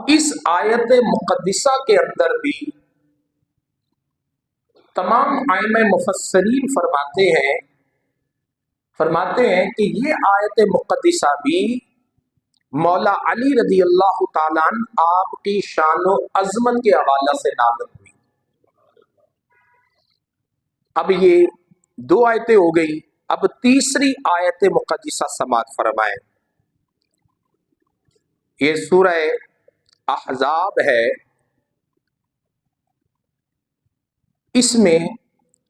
اس آیت مقدسہ کے اندر بھی تمام ائمہ مفسرین فرماتے ہیں کہ یہ آیت مقدسہ بھی مولا علی رضی اللہ تعالیٰ عنہ آپ کی شان و عظمت کے حوالے سے نازل ہوئی۔ اب یہ دو آیتیں ہو گئی، اب تیسری آیت مقدسہ سماعت فرمائیں۔ یہ سورہ احزاب ہے، اس میں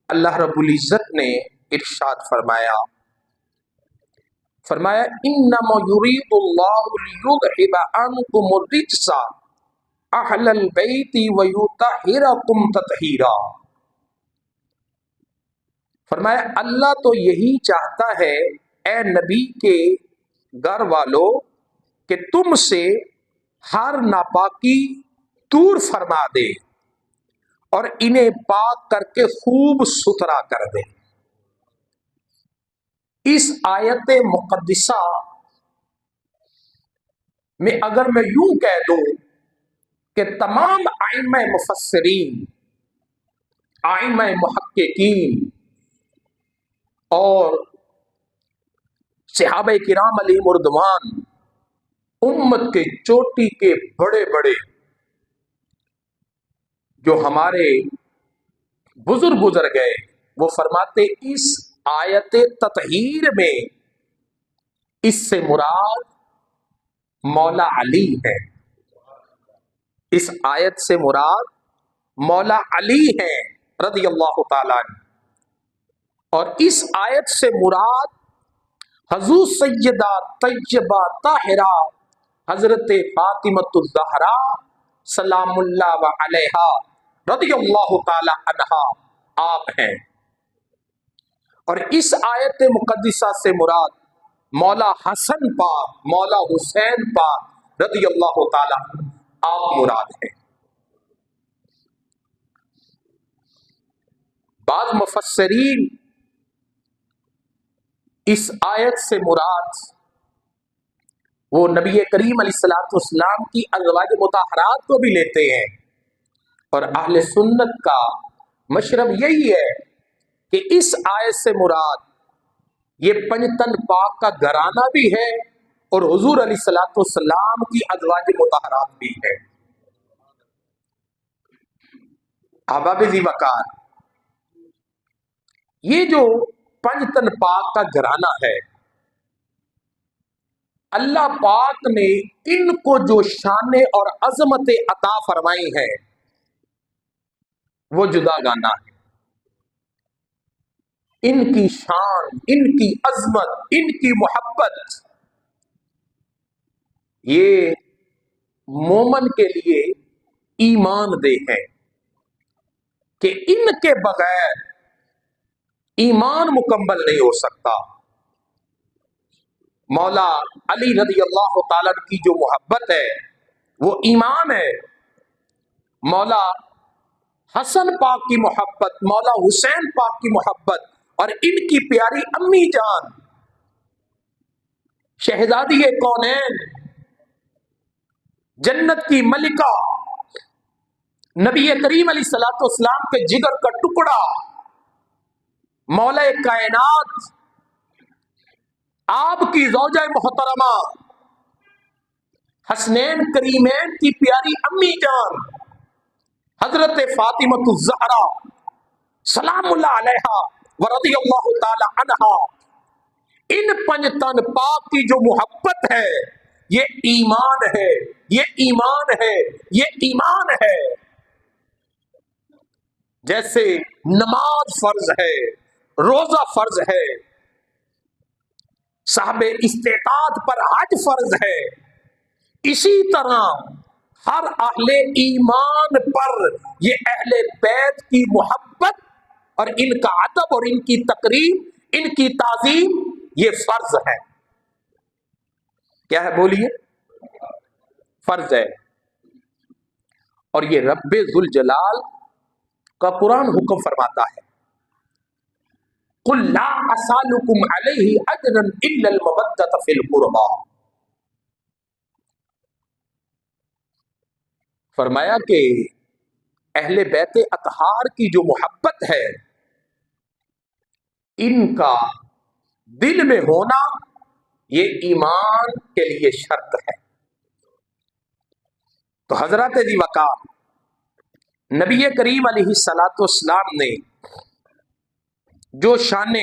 اللہ رب العزت نے ارشاد فرمایا انما یرید اللہ لیذھب عنکم الرجس اہل البیت ویطہرکم تطہیرا۔ فرمایا اللہ تو یہی چاہتا ہے اے نبی کے گھر والوں کہ تم سے ہر ناپاکی دور فرما دے اور انہیں پاک کر کے خوب ستھرا کر دے۔ اس آیت مقدسہ میں اگر میں یوں کہہ دوں کہ تمام ائمہ مفسرین، ائمہ محققین اور صحابہ کرام علیہم رضوان، امت کے چوٹی کے بڑے بڑے جو ہمارے بزرگ گزر گئے، وہ فرماتے اس آیت تطہیر میں اس سے مراد مولا علی ہے۔ اس آیت سے مراد مولا علی ہے رضی اللہ تعالیٰ عنہ، اور اس آیت سے مراد حضور سیدہ طیبہ طاہرہ حضرت فاطمۃ الزہرا سلام اللہ علیہا رضی اللہ تعالی عنہا آپ ہیں۔ اور اس آیت مقدسہ سے مراد مولا حسن پاک، مولا حسین پاک رضی اللہ تعالی آپ مراد ہیں۔ بعض مفسرین اس آیت سے مراد وہ نبی کریم علیہ الصلوۃ والسلام کی ازواج مطہرات کو بھی لیتے ہیں، اور اہل سنت کا مشرب یہی ہے کہ اس آیت سے مراد یہ پنجتن پاک کا گھرانہ بھی ہے اور حضور علیہ الصلوۃ والسلام کی ازواج مطہرات بھی ہے۔ احباب ذی وقار، یہ جو پنجتن پاک کا گھرانہ ہے، اللہ پاک نے ان کو جو شان اور عظمت عطا فرمائی ہے وہ جدا گانا ہے۔ ان کی شان، ان کی عظمت، ان کی محبت، یہ مومن کے لیے ایمان دہ ہے کہ ان کے بغیر ایمان مکمل نہیں ہو سکتا۔ مولا علی رضی اللہ تعالیٰ کی جو محبت ہے وہ ایمان ہے، مولا حسن پاک کی محبت، مولا حسین پاک کی محبت، اور ان کی پیاری امی جان شہزادی کونین، جنت کی ملکہ، نبی کریم علیہ الصلوۃ والسلام کے جگر کا ٹکڑا، مولا کائنات، آپ کی زوجہ محترمہ حسنین کریمین کی پیاری امی جان حضرت فاطمۃ الزہرا سلام اللہ علیہا ورضی اللہ تعالی عنہا، ان پنجتن پاک کی جو محبت ہے یہ ایمان ہے، یہ ایمان ہے، یہ ایمان ہے۔ جیسے نماز فرض ہے، روزہ فرض ہے، صاحب استطاعت پر حج فرض ہے، اسی طرح ہر اہل ایمان پر یہ اہل بیت کی محبت اور ان کا ادب اور ان کی تقریب، ان کی تعظیم یہ فرض ہے۔ کیا ہے بولیے؟ فرض ہے۔ اور یہ رب ذوالجلال کا قرآن حکم فرماتا ہے، قُلْ لَا أَسْأَلُكُمْ عَلَيْهِ أَجْرًا إِلَّا الْمَوَدَّةَ فِي الْقُرْبَى۔ فرمایا کہ اہل بیت اطہار کی جو محبت ہے ان کا دل میں ہونا یہ ایمان کے لیے شرط ہے۔ تو حضرت ذی وقار نبی کریم علیہ الصلاۃ والسلام نے جو شان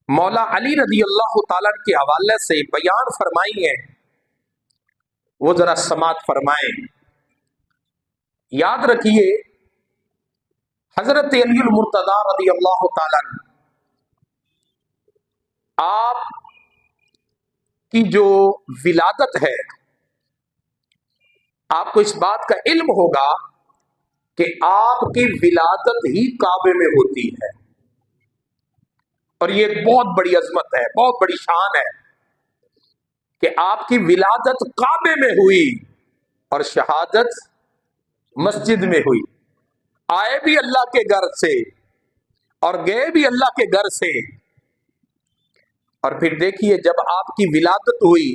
مولا علی رضی اللہ تعالیٰ کے حوالے سے بیان فرمائی ہیں وہ ذرا سماعت فرمائیں۔ یاد رکھیے حضرت علی المرتضی رضی اللہ تعالیٰ آپ کی جو ولادت ہے، آپ کو اس بات کا علم ہوگا کہ آپ کی ولادت ہی کعبے میں ہوتی ہے، اور یہ ایک بہت بڑی عظمت ہے، بہت بڑی شان ہے کہ آپ کی ولادت کعبے میں ہوئی اور شہادت مسجد میں ہوئی۔ آئے بھی اللہ کے گھر سے اور گئے بھی اللہ کے گھر سے۔ اور پھر دیکھیے جب آپ کی ولادت ہوئی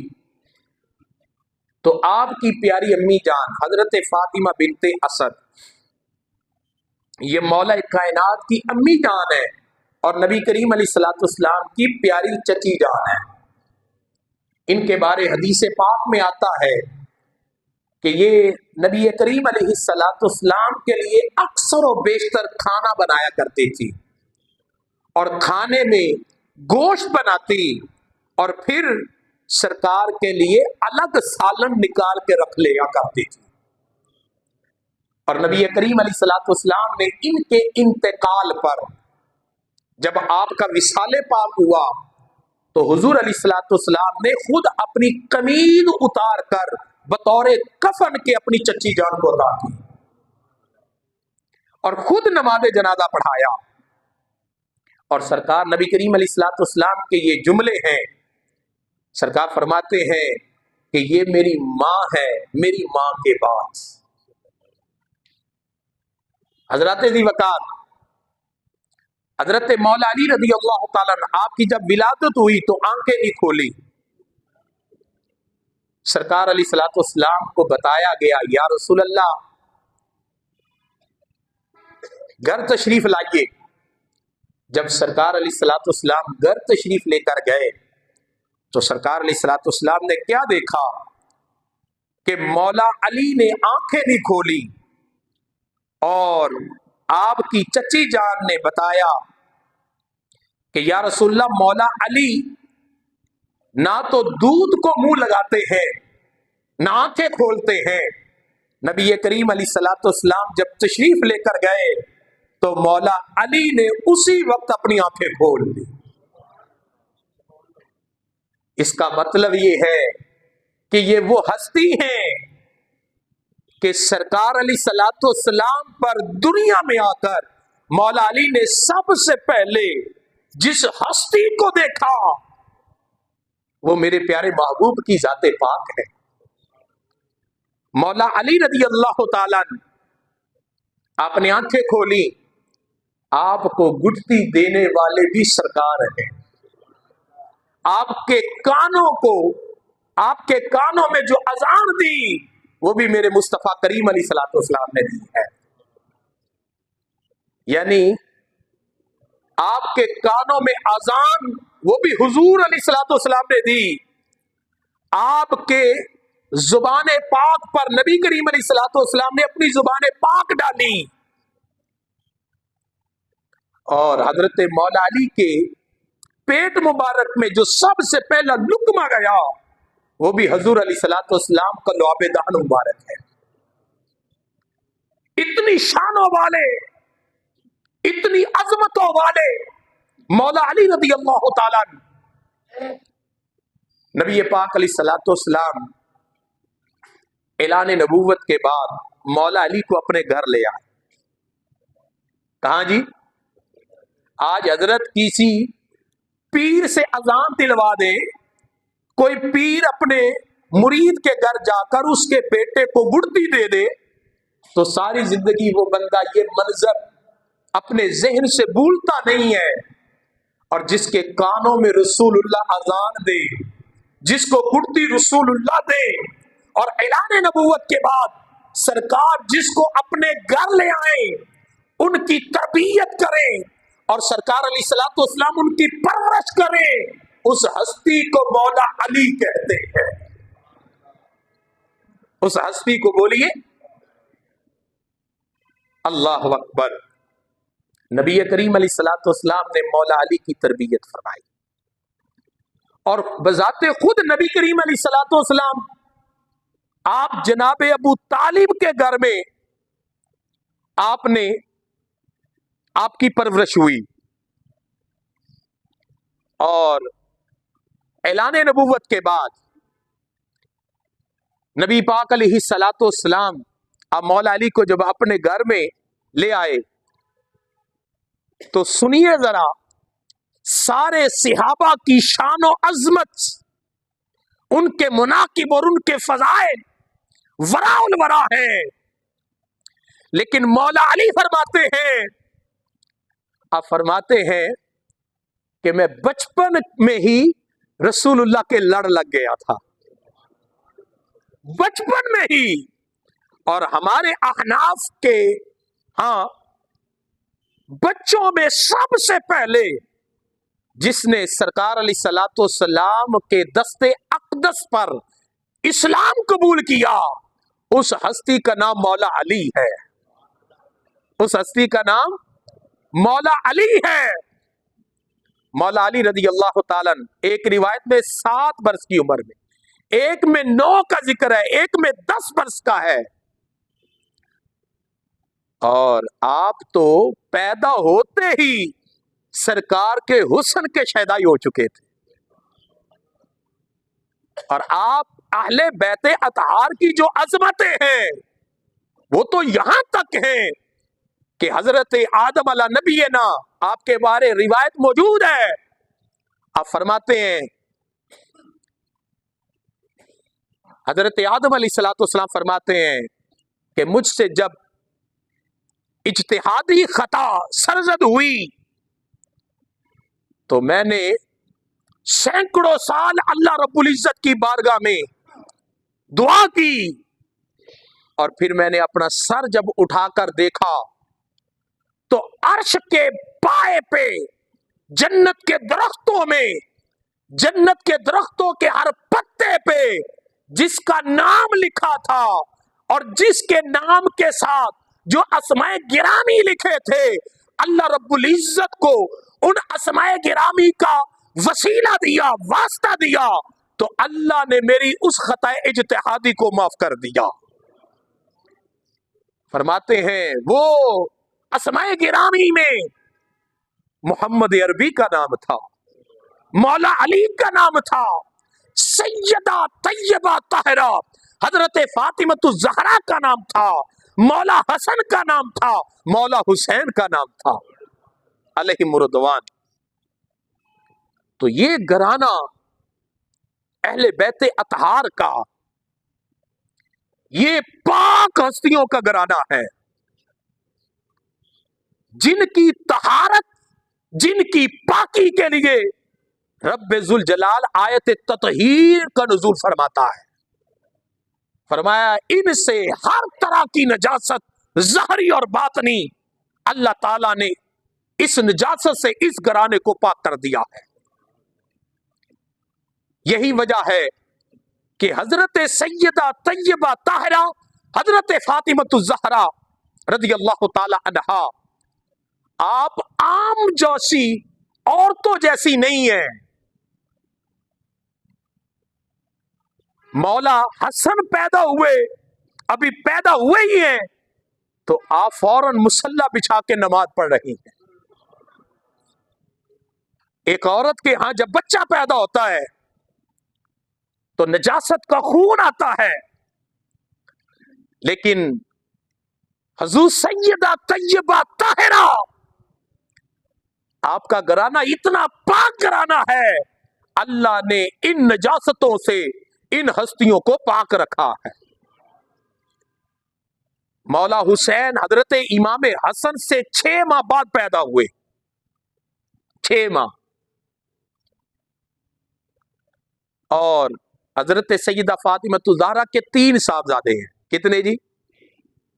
تو آپ کی پیاری امی جان حضرت فاطمہ بنت اسد، یہ مولا کائنات کی امی جان ہے اور نبی کریم علیہ الصلوۃ والسلام کی پیاری چچی جان ہے۔ ان کے بارے حدیث پاک میں آتا ہے کہ یہ نبی کریم علیہ الصلوۃ والسلام کے لیے اکثر و بیشتر کھانا بنایا کرتی تھی، اور کھانے میں گوشت بناتی اور پھر سرکار کے لیے الگ سالن نکال کے رکھ لیا کرتی تھی۔ اور نبی کریم علیہ الصلوۃ والسلام نے ان کے انتقال پر جب آپ کا وصال پاک ہوا تو حضور علیہ الصلوۃ والسلام نے خود اپنی قمیض اتار کر بطور کفن کے اپنی چچی جان کو عطا کی اور خود نماز جنازہ پڑھایا۔ اور سرکار نبی کریم علیہ الصلوۃ والسلام کے یہ جملے ہیں، سرکار فرماتے ہیں کہ یہ میری ماں ہے، میری ماں کے بعد۔ حضرت ذی وقار حضرت مولا علی رضی اللہ تعالیٰ عنہ آپ کی جب ولادت ہوئی تو آنکھیں نہیں کھولی۔ سرکار علیہ الصلوۃ والسلام کو بتایا گیا یا رسول اللہ گھر تشریف لائیے۔ جب سرکار علیہ الصلوۃ والسلام گھر تشریف لے کر گئے تو سرکار علیہ الصلوۃ والسلام نے کیا دیکھا کہ مولا علی نے آنکھیں نہیں کھولی اور آپ کی چچی جان نے بتایا کہ یا رسول اللہ مولا علی نہ تو دودھ کو منہ لگاتے ہیں نہ آنکھیں کھولتے ہیں۔ نبی کریم علیہ الصلوۃ والسلام جب تشریف لے کر گئے تو مولا علی نے اسی وقت اپنی آنکھیں کھول دی۔ اس کا مطلب یہ ہے کہ یہ وہ ہستی ہیں کہ سرکار علیہ الصلوۃ والسلام پر دنیا میں آ کر مولا علی نے سب سے پہلے جس ہستی کو دیکھا وہ میرے پیارے محبوب کی ذات پاک ہے۔ مولا علی رضی اللہ تعالیٰ آپ نے آنکھیں کھولی، آپ کو گٹتی دینے والے بھی سرکار ہیں۔ آپ کے کانوں میں جو اذان دی وہ بھی میرے مصطفیٰ کریم علیہ الصلوۃ والسلام نے دی ہے۔ یعنی آپ کے کانوں میں اذان وہ بھی حضور علیہ الصلوۃ والسلام نے دی۔ آپ کے زبان پاک پر نبی کریم علیہ الصلوۃ والسلام نے اپنی زبان پاک ڈالی، اور حضرت مولا علی کے پیٹ مبارک میں جو سب سے پہلا لقمہ گیا وہ بھی حضور علیہ الصلوۃ والسلام کا لعاب دہن مبارک ہے۔ اتنی شانوں والے، اتنی عظمتوں والے مولا علی رضی اللہ تعالیٰ نبی پاک علیہ الصلوۃ والسلام اعلان نبوت کے بعد مولا علی کو اپنے گھر لے آئے۔ کہاں جی؟ آج حضرت کسی پیر سے اذان دلوا دے، کوئی پیر اپنے مرید کے گھر جا کر اس کے بیٹے کو گڑتی دے دے تو ساری زندگی وہ بندہ یہ منظر اپنے ذہن سے بھولتا نہیں ہے۔ اور جس کے کانوں میں رسول اللہ اذان دے، جس کو گڑتی رسول اللہ دے، اور اعلان نبوت کے بعد سرکار جس کو اپنے گھر لے آئیں، ان کی تربیت کریں اور سرکار علیہ الصلوۃ والسلام ان کی پرورش کریں، اس ہستی کو مولا علی کہتے ہیں۔ اس ہستی کو بولیے اللہ اکبر۔ نبی کریم علیہ الصلوۃ والسلام نے مولا علی کی تربیت فرمائی، اور بذات خود نبی کریم علیہ الصلوۃ والسلام آپ جناب ابو طالب کے گھر میں آپ کی پرورش ہوئی، اور اعلان نبوت کے بعد نبی پاک علیہ الصلوۃ والسلام اب مولا علی کو جب اپنے گھر میں لے آئے تو سنیے ذرا سارے صحابہ کی شان و عظمت، ان کے مناقب اور ان کے فضائل وراء الورا ہیں، لیکن مولا علی فرماتے ہیں کہ میں بچپن میں ہی رسول اللہ کے لڑ لگ گیا تھا، بچپن میں ہی۔ اور ہمارے احناف کے بچوں میں سب سے پہلے جس نے سرکار علیہ الصلوۃ والسلام کے دست اقدس پر اسلام قبول کیا، اس ہستی کا نام مولا علی ہے، اس ہستی کا نام مولا علی ہے۔ مولا علی رضی اللہ تعالیٰ عنہ ایک روایت میں 7 برس کی عمر میں، ایک میں 9 کا ذکر ہے، ایک میں 10 برس کا ہے، اور آپ تو پیدا ہوتے ہی سرکار کے حسن کے شیدائی ہو چکے تھے، اور آپ اہل بیت اطہار کی جو عظمتیں ہیں وہ تو یہاں تک ہیں کہ حضرت آدم علیہ نبینا، آپ کے بارے روایت موجود ہے، آپ فرماتے ہیں حضرت آدم علیہ الصلوۃ والسلام فرماتے ہیں کہ مجھ سے جب اجتہادی خطا سرزد ہوئی تو میں نے سینکڑوں سال اللہ رب العزت کی بارگاہ میں دعا کی، اور پھر میں نے اپنا سر جب اٹھا کر دیکھا تو عرش کے پائے پہ جنت کے درختوں میں، جنت کے درختوں کے ہر پتے پہ جس کا نام لکھا تھا اور جس کے نام کے ساتھ جو اسماء گرامی لکھے تھے، اللہ رب العزت کو ان اسماء گرامی کا وسیلہ دیا، واسطہ دیا، تو اللہ نے میری اس خطا اجتہادی کو معاف کر دیا۔ فرماتے ہیں وہ اسماء گرامی میں محمد عربی کا نام تھا، مولا علی کا نام تھا، سیدہ طیبہ طاہرہ حضرت فاطمۃ الزہرا کا نام تھا، مولا حسن کا نام تھا، مولا حسین کا نام تھا علیہم رضوان۔ تو یہ گھرانہ اہل بیت اطہار کا، یہ پاک ہستیوں کا گھرانہ ہے، جن کی طہارت، جن کی پاکی کے لیے رب ذوالجلال آیت تطہیر کا نزول فرماتا ہے۔ فرمایا ان سے ہر طرح کی نجاست ظاہری اور باطنی اللہ تعالیٰ نے اس نجاست سے اس گھرانے کو پاک کر دیا ہے۔ یہی وجہ ہے کہ حضرت سیدہ طیبہ طاہرہ حضرت فاطمۃ الزہرا رضی اللہ تعالی عنہا آپ عام جیسی عورتوں جیسی نہیں ہیں۔ مولا حسن پیدا ہوئے، ابھی پیدا ہوئے ہی ہیں تو آپ فوراً مصلی بچھا کے نماز پڑھ رہی ہیں۔ ایک عورت کے ہاں جب بچہ پیدا ہوتا ہے تو نجاست کا خون آتا ہے، لیکن حضور سیدہ طیبہ طاہرہ آپ کا گھرانہ اتنا پاک گھرانہ ہے، اللہ نے ان نجاستوں سے ان ہستیوں کو پاک رکھا ہے۔ مولا حسین حضرت امام حسن سے 6 ماہ بعد پیدا ہوئے، 6 ماہ، اور حضرت سیدہ فاطمہ الزہرا کے 3 صاحبزادے ہیں. کتنے جی؟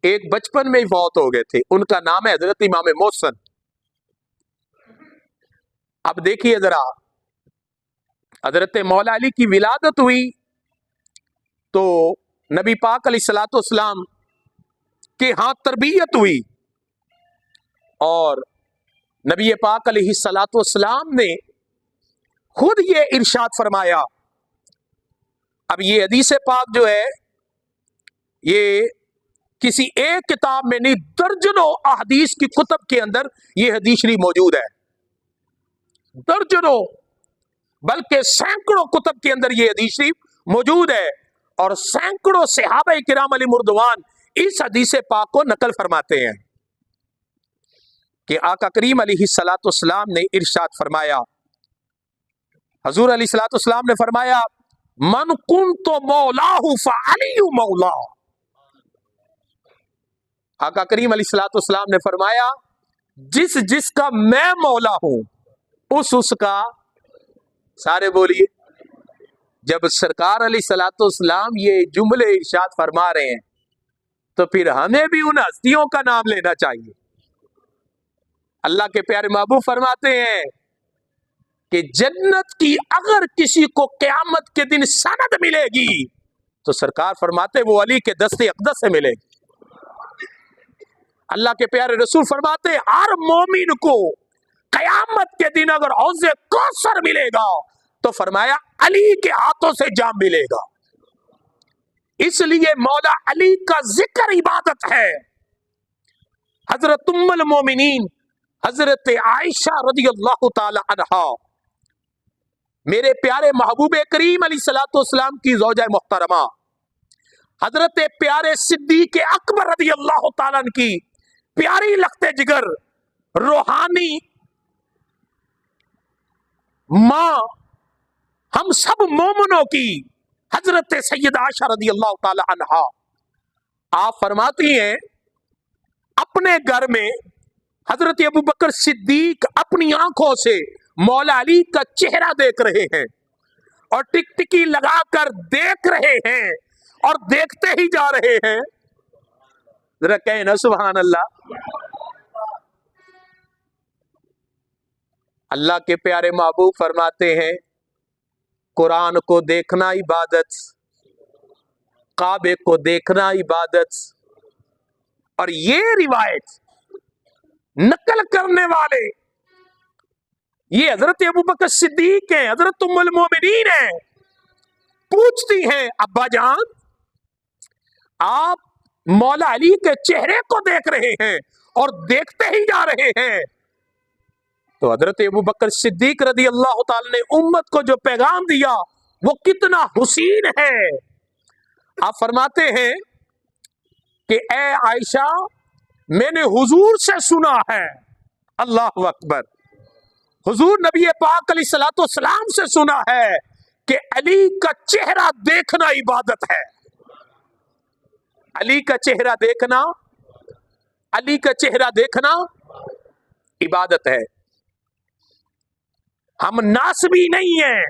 ایک بچپن میں ہی فوت ہو گئے تھے، ان کا نام ہے حضرت امام محسن. اب دیکھیے ذرا، حضرت مولا علی کی ولادت ہوئی تو نبی پاک علیہ الصلوۃ والسلام کے ہاں تربیت ہوئی، اور نبی پاک علیہ الصلوۃ والسلام نے خود یہ ارشاد فرمایا. اب یہ حدیث پاک جو ہے یہ کسی ایک کتاب میں نہیں، درجنوں احادیث کی کتب کے اندر یہ حدیث شریف موجود ہے، درجنوں بلکہ سینکڑوں کتب کے اندر یہ حدیث شریف موجود ہے، اور سینکڑوں صحابہ کرام علیہ مردوان اس حدیث پاک کو نقل فرماتے ہیں کہ آقا کریم علیہ الصلوۃ والسلام نے ارشاد فرمایا، حضور علیہ الصلوۃ والسلام نے فرمایا من کنت مولاہ فعلی مولا. آقا کریم علیہ الصلوۃ والسلام نے فرمایا جس جس کا میں مولا ہوں اس کا، سارے بولیے. جب سرکار علیہ الصلوۃ والسلام یہ جملے ارشاد فرما رہے ہیں تو پھر ہمیں بھی ان ہستیوں کا نام لینا چاہیے. اللہ کے پیارے محبوب فرماتے ہیں کہ جنت کی اگر کسی کو قیامت کے دن سند ملے گی تو سرکار فرماتے وہ علی کے دست اقدس سے ملے گی. اللہ کے پیارے رسول فرماتے ہر مومن کو قیامت کے دن اگر حوض کوثر ملے گا تو فرمایا علی کے ہاتھوں سے جام ملے گا. اس لیے مولا علی کا ذکر عبادت ہے. حضرت ام المومنین حضرت عائشہ رضی اللہ تعالی عنہا، میرے پیارے محبوب کریم علیہ الصلوۃ والسلام کی زوجہ محترمہ، حضرت پیارے صدیق اکبر رضی اللہ تعالیٰ عنہ کی پیاری لخت جگر روحانی ماں ہم سب مومنوں کی حضرت سیدہ عائشہ رضی اللہ تعالی عنہا، آپ فرماتی ہیں اپنے گھر میں حضرت ابو بکر صدیق اپنی آنکھوں سے مولا علی کا چہرہ دیکھ رہے ہیں اور ٹک ٹکی لگا کر دیکھ رہے ہیں اور دیکھتے ہی جا رہے ہیں. ذرا کہیں نا سبحان اللہ. اللہ کے پیارے محبوب فرماتے ہیں قرآن کو دیکھنا عبادت، کعبے کو دیکھنا عبادت. اور یہ روایت نقل کرنے والے یہ حضرت ابو بکر صدیق ہیں، حضرت ام المومنین ہیں. پوچھتی ہیں ابا جان آپ مولا علی کے چہرے کو دیکھ رہے ہیں اور دیکھتے ہی جا رہے ہیں. تو حضرت ابو بکر صدیق رضی اللہ تعالی نے امت کو جو پیغام دیا وہ کتنا حسین ہے. آپ فرماتے ہیں کہ اے عائشہ میں نے حضور سے سنا ہے، اللہ اکبر، حضور نبی پاک علیہ الصلوۃ والسلام سے سنا ہے کہ علی کا چہرہ دیکھنا عبادت ہے. علی کا چہرہ دیکھنا، علی کا چہرہ دیکھنا عبادت ہے. ہم ناسبی نہیں ہیں.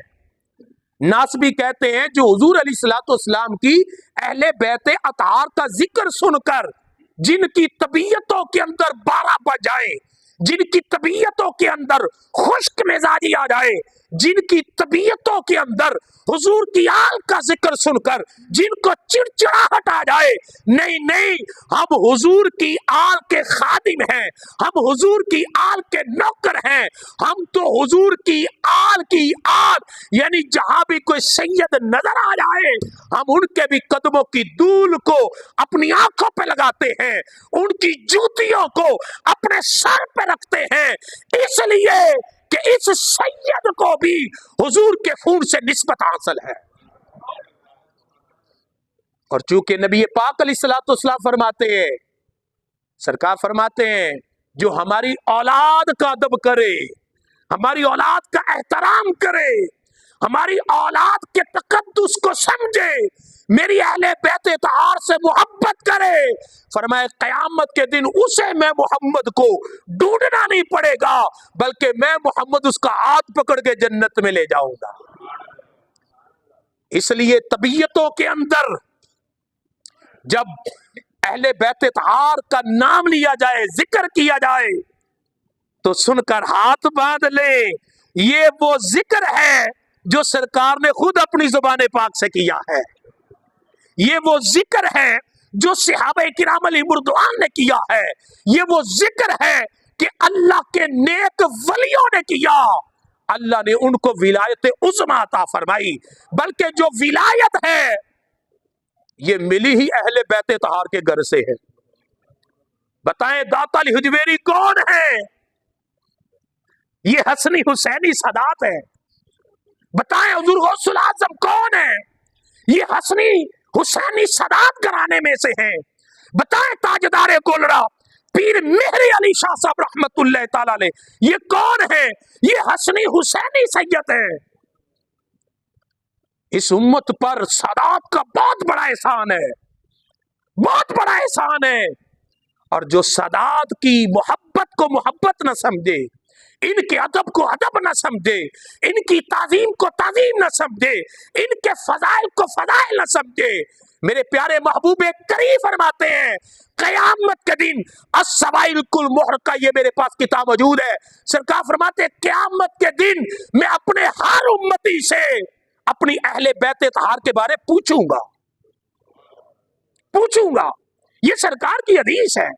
ناسبی کہتے ہیں جو حضور علیہ الصلوۃ والسلام کی اہل بیت اطہار کا ذکر سن کر جن کی طبیعتوں کے اندر بارہ بج جائے، جن کی طبیعتوں کے اندر خشک مزاجی آ جائے، جن کی طبیعتوں کے اندر حضور کی آل کا ذکر سن کر جن کو چڑچڑاہٹ آ جائے، نہیں نہیں ہم حضور کی آل کے خادم ہیں، ہم حضور کی آل کے نوکر ہیں، ہم تو حضور کی آل یعنی جہاں بھی کوئی سید نظر آ جائے ہم ان کے بھی قدموں کی دھول کو اپنی آنکھوں پہ لگاتے ہیں، ان کی جوتیوں کو اپنے سر پہ رکھتے ہیں، اس لیے کہ اس سید کو بھی حضور کے خون سے نسبت حاصل ہے. اور چونکہ نبی پاک علیہ الصلوۃ والسلام فرماتے ہیں، سرکار فرماتے ہیں جو ہماری اولاد کا ادب کرے، ہماری اولاد کا احترام کرے، ہماری اولاد کے تقدس کو سمجھے، میری اہل بیت اطہار سے محبت کرے، فرمائے قیامت کے دن اسے میں محمد کو ڈھونڈنا نہیں پڑے گا بلکہ میں محمد اس کا ہاتھ پکڑ کے جنت میں لے جاؤں گا. اس لیے طبیعتوں کے اندر جب اہل بیت اطہار کا نام لیا جائے، ذکر کیا جائے، تو سن کر ہاتھ باندھ لے، یہ وہ ذکر ہے جو سرکار نے خود اپنی زبان پاک سے کیا ہے، یہ وہ ذکر ہے جو صحابہ کرام علیہ مردوان نے کیا ہے، یہ وہ ذکر ہے کہ اللہ کے نیک ولیوں نے کیا، اللہ نے ان کو ولایت عظمی عطا فرمائی، بلکہ جو ولایت ہے یہ ملی ہی اہل بیت طہار کے گھر سے ہے۔ بتائیں داتا علی حجویری کون ہے؟ یہ حسنی حسینی سادات ہے۔ بتائیں حضور غوث الاعظم کون ہے؟ یہ حسنی حسینی سادات گھرانے میں سے ہیں۔ بتائیں تاجدار گولڑا پیر مہری علی شاہ صاحب رحمت اللہ تعالی علیہ یہ کون ہے؟ یہ حسنی حسینی سید ہے۔ اس امت پر سادات کا بہت بڑا احسان ہے، بہت بڑا احسان ہے، اور جو سادات کی محبت کو محبت نہ سمجھے، ان کے ادب کو ادب نہ سمجھے، ان کی تعظیم کو تعظیم نہ سمجھے، ان کے فضائل کو فضائل نہ سمجھے، میرے پیارے محبوب کریم فرماتے ہیں قیامت کے دن السوائل کل مہر کا، یہ میرے پاس کتاب موجود ہے، سرکار فرماتے ہیں قیامت کے دن میں اپنے ہر امتی سے اپنی اہل بیت طہار کے بارے پوچھوں گا، یہ سرکار کی حدیث ہے۔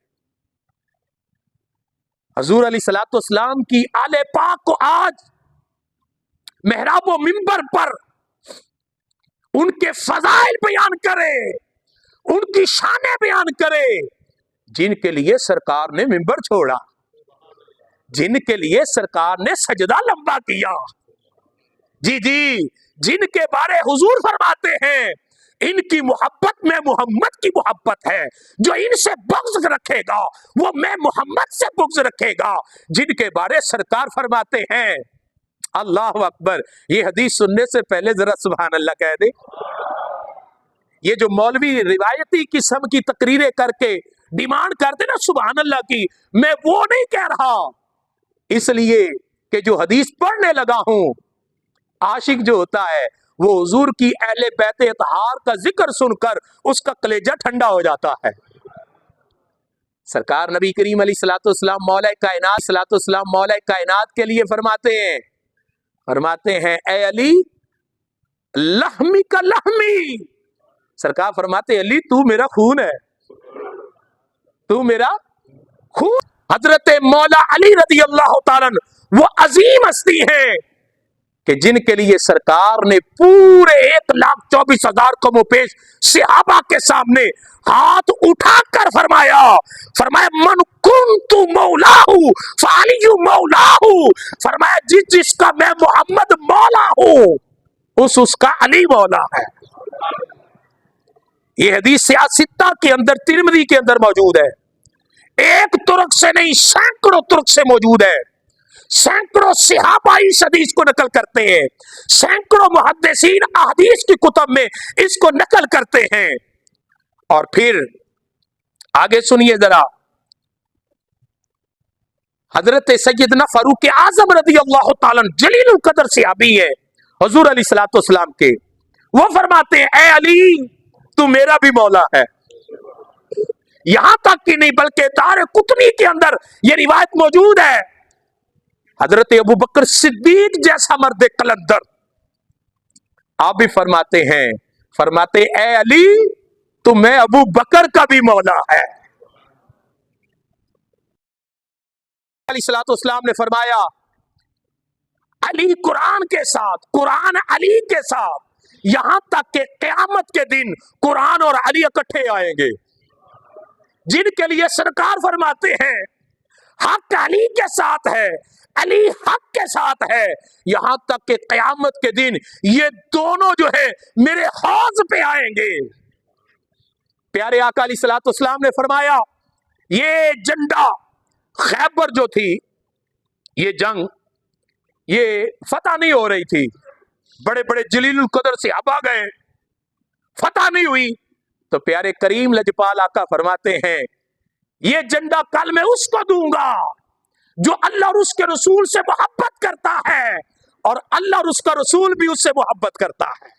حضور علیہ الصلوۃ والسلام کی آل پاک کو آج محراب و منبر پر ان کے فضائل بیان کرے، ان کی شانیں بیان کرے، جن کے لیے سرکار نے منبر چھوڑا، جن کے لیے سرکار نے سجدہ لمبا کیا، جی جن کے بارے حضور فرماتے ہیں ان کی محبت میں محمد کی محبت ہے، جو ان سے بغض رکھے گا وہ میں محمد سے بغض رکھے گا، جن کے بارے سرکار فرماتے ہیں اللہ اکبر۔ یہ حدیث سننے سے پہلے ذرا سبحان اللہ کہہ دے۔ یہ جو مولوی روایتی قسم کی تقریریں کر کے ڈیمانڈ کرتے نا سبحان اللہ کی، میں وہ نہیں کہہ رہا، اس لیے کہ جو حدیث پڑھنے لگا ہوں، عاشق جو ہوتا ہے وہ حضور کی اہل بیت اطہار کا ذکر سن کر اس کا کلیجہ ٹھنڈا ہو جاتا ہے۔ سرکار نبی کریم علیہ الصلوۃ والسلام مولا کائنات کے لیے فرماتے ہیں اے علی لحمی کا لحمی، سرکار فرماتے علی تو میرا خون ہے، تو میرا خون۔ حضرت مولا علی رضی اللہ تعالیٰ وہ عظیم ہستی ہے کہ جن کے لیے سرکار نے پورے 1,24,000 قوم و پیش صحابہ کے سامنے ہاتھ اٹھا کر فرمایا من کنت مولاہ فعلی مولاہ، فرمایا جس کا میں محمد مولا ہوں اس کا علی مولا ہے۔ یہ حدیث سیاستہ کے اندر ترمذی کے اندر موجود ہے، ایک ترک سے نہیں سینکڑوں ترک سے موجود ہے، سینکڑوں صحابہ اس حدیث کو نقل کرتے ہیں، سینکڑوں محدثین احادیث کی کتب میں اس کو نقل کرتے ہیں۔ اور پھر آگے سنیے ذرا، حضرت سیدنا فاروق اعظم رضی اللہ تعالیٰ جلیل القدر صحابی ہے حضور علیہ الصلوۃ والسلام کے، وہ فرماتے ہیں اے علی تو میرا بھی مولا ہے۔ یہاں تک کہ نہیں بلکہ دار قطنی کے اندر یہ روایت موجود ہے، حضرت ابو بکر صدیق جیسا مرد کلندر آپ بھی فرماتے اے علی تو میں ابو بکر کا بھی مولا ہے۔ علیہ الصلوۃ والسلام نے فرمایا علی قرآن کے ساتھ، قرآن علی کے ساتھ، یہاں تک کہ قیامت کے دن قرآن اور علی اکٹھے آئیں گے، جن کے لیے سرکار فرماتے ہیں حق علی کے ساتھ ہے، علی حق کے ساتھ ہے، یہاں تک کہ قیامت کے دن یہ دونوں جو ہے میرے حوض پہ آئیں گے۔ پیارے آقا علیہ الصلوۃ والسلام نے فرمایا یہ جنڈا خیبر جو تھی، یہ جنگ یہ فتح نہیں ہو رہی تھی، بڑے بڑے جلیل القدر سے اب آ گئے، فتح نہیں ہوئی، تو پیارے کریم لجپال آقا فرماتے ہیں یہ جنڈا کل میں اس کو دوں گا جو اللہ اور اس کے رسول سے محبت کرتا ہے، اور اللہ اور اس کا رسول بھی اس سے محبت کرتا ہے۔